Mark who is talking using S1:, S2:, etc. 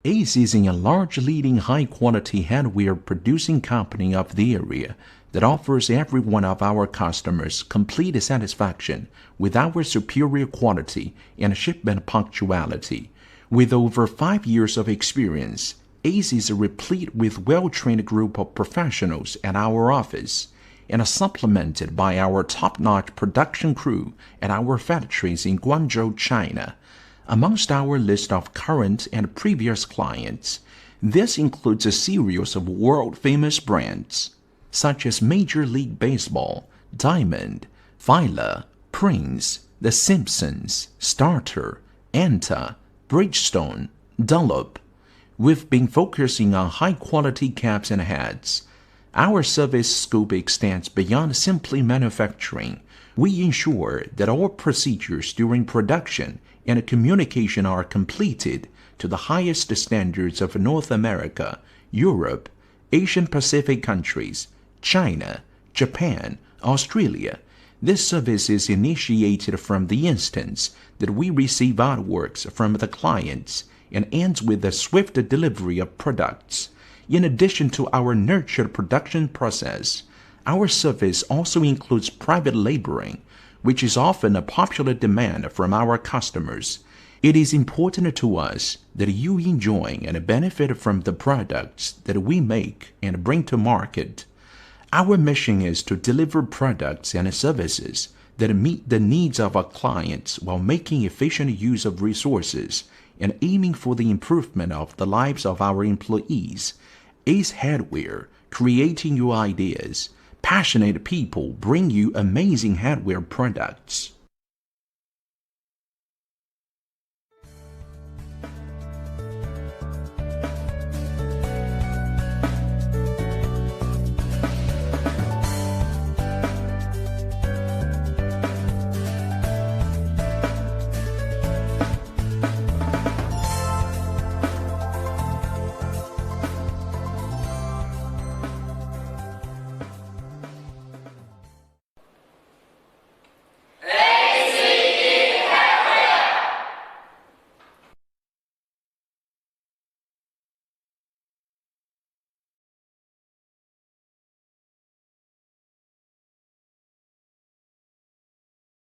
S1: Ace is a large leading high-quality headwear producing company of the area that offers every one of our customers complete satisfaction with our superior quality and shipment punctuality. With over 5 years of experience, Ace is replete with well-trained group of professionals at our office and supplemented by our top-notch production crew at our factories in Guangzhou, China. Amongst our list of current and previous clients, this includes a series of world-famous brands such as Major League Baseball, Diamond, Fila, Prince, The Simpsons, Starter, Anta, Bridgestone, Dunlop. We've been focusing on high-quality caps and hats. Our service scope extends beyond simply manufacturing. We ensure that all procedures during production and communication are completed to the highest standards of North America, Europe, Asian Pacific countries, China, Japan, Australia. This service is initiated from the instance that we receive artworks from the clients and ends with the swift delivery of products. In addition to our nurtured production process, our service also includes private laboring, which is often a popular demand from our customers. It is important to us that you enjoy and benefit from the products that we make and bring to market. Our mission is to deliver products and services that meet the needs of our clients while making efficient use of resources and aiming for the improvement of the lives of our employees. Ace Headwear, creating your ideas. Passionate people bring you amazing headwear products.